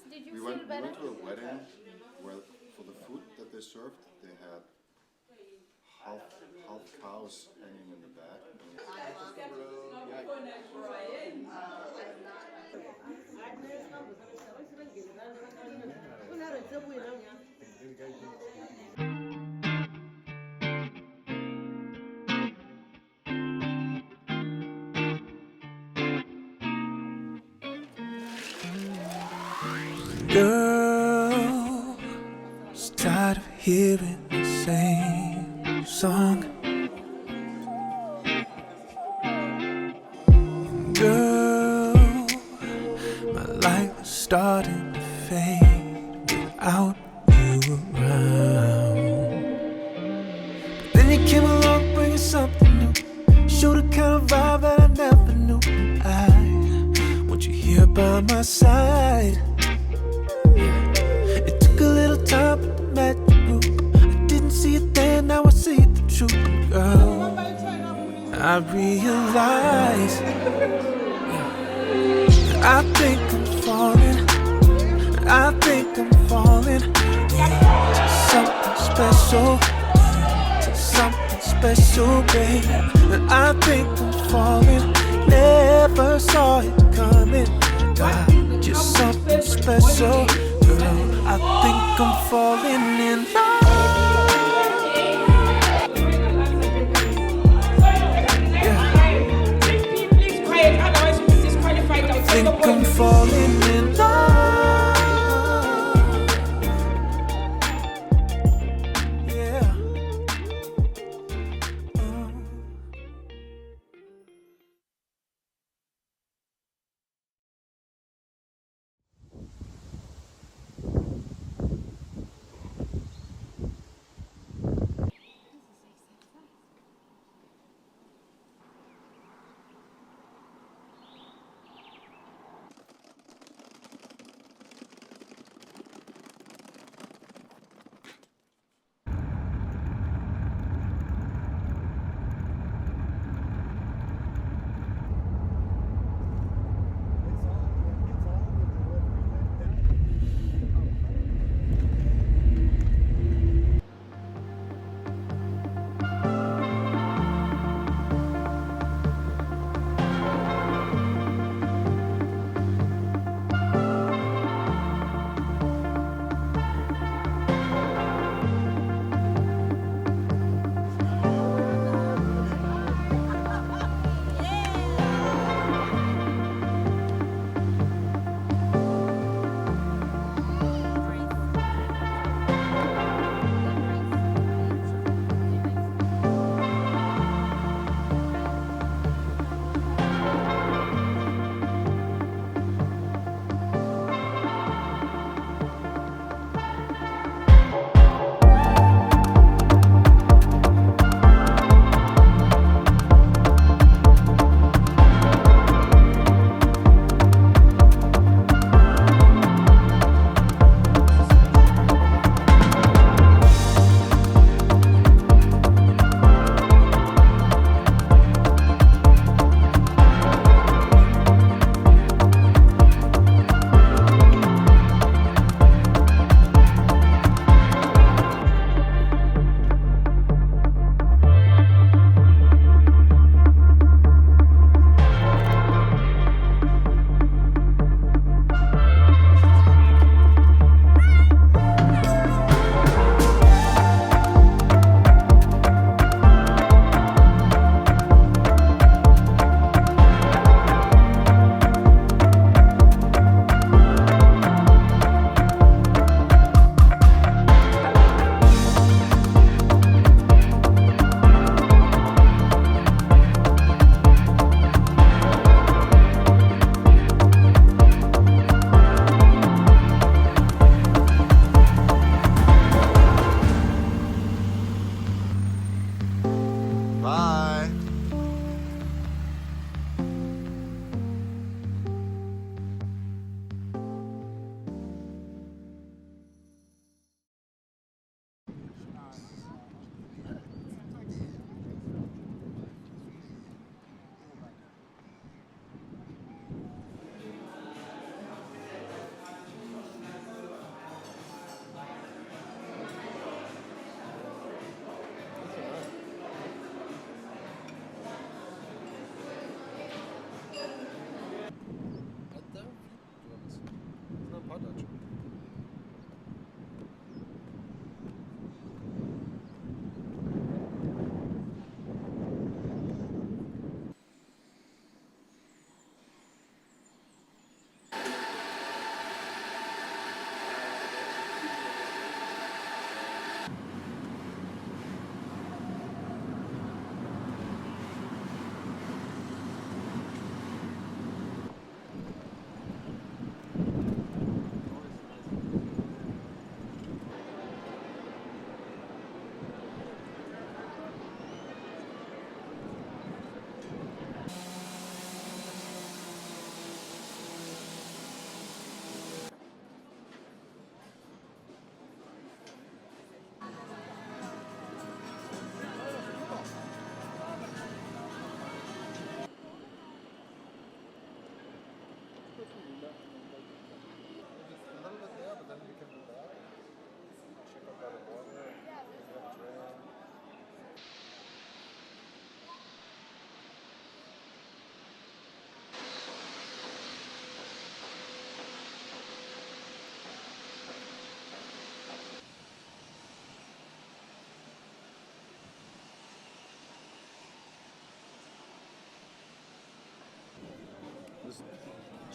this? Did you We feel went better? to a wedding where for the food that they served, they had half cows hanging in the back. Girl, is tired of hearing the same song. Girl, my life was starting to fade without you around. But then you came along bringing something new. Showed the kind of vibe that I never knew. I want you here by my side. It took a little time, but the magic grew. I didn't see it then, now I see the truth. Girl, I realize that I think I'm falling. I think I'm falling into something special, into something special, babe. And I think I'm falling, never saw it coming. God, just something special. Girl, I think I'm falling in love. I think I'm falling in love. Yeah.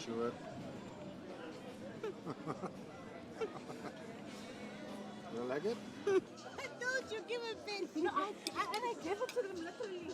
sure. You like it? Don't you give it back. No, I gave it to them literally.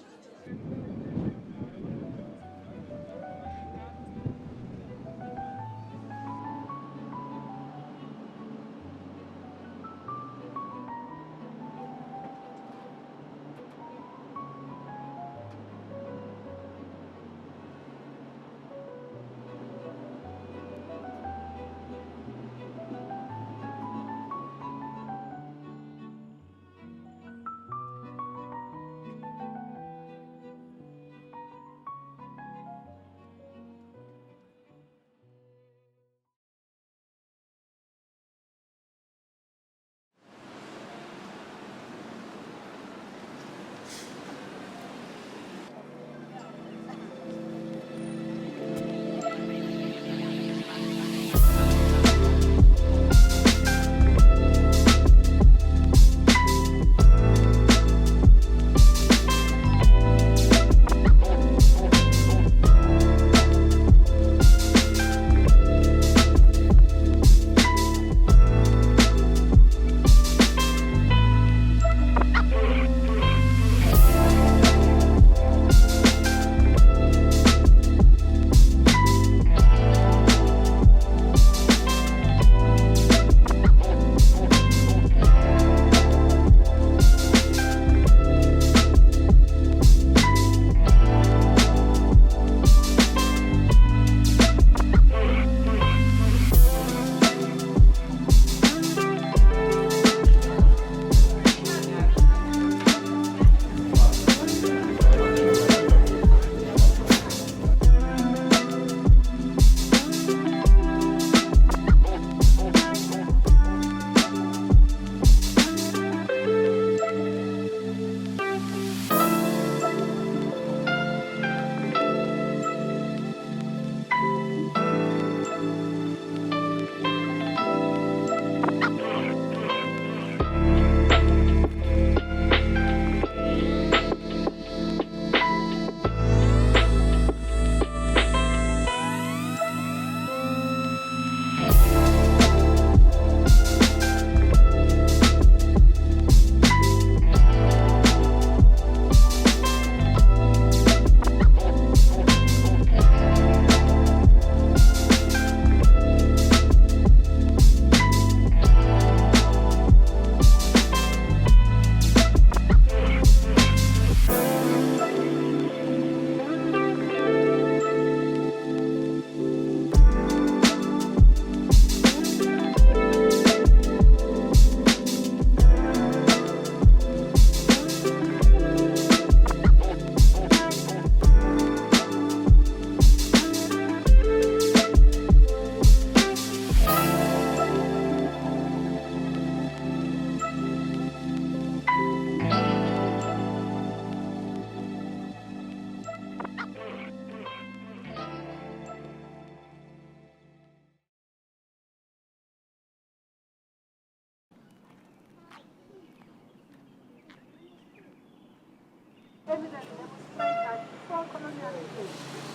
Evidently, there was trade that before colonialism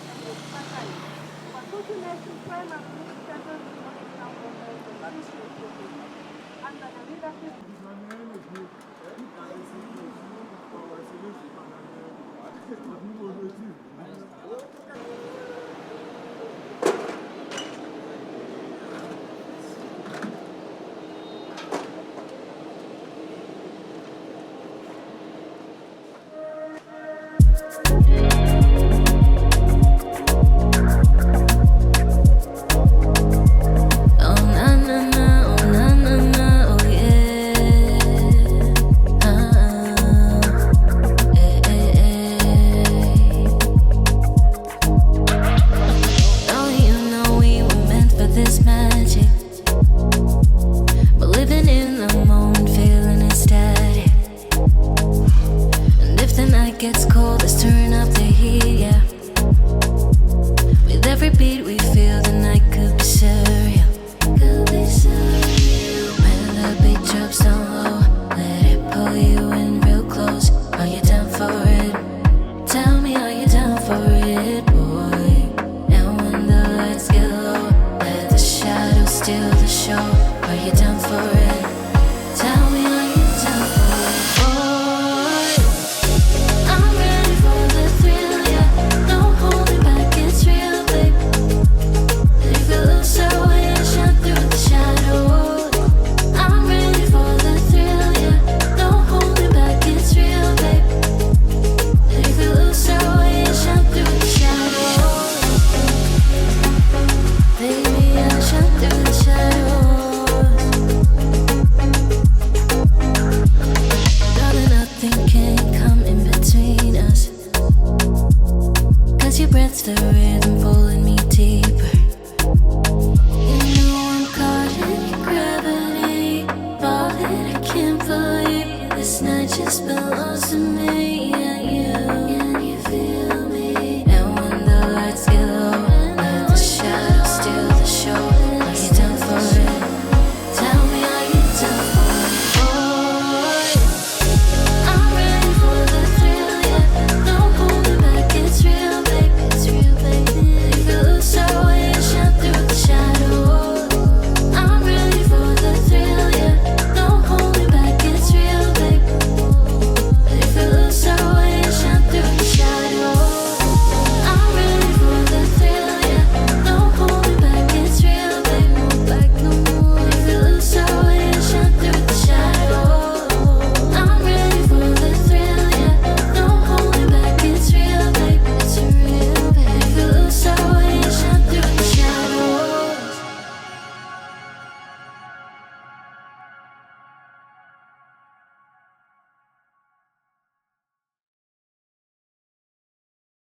and the expansion. But population primarily settled in Northern America under the leadership. Oh na na na, oh na na na, oh yeah. Are you down for it?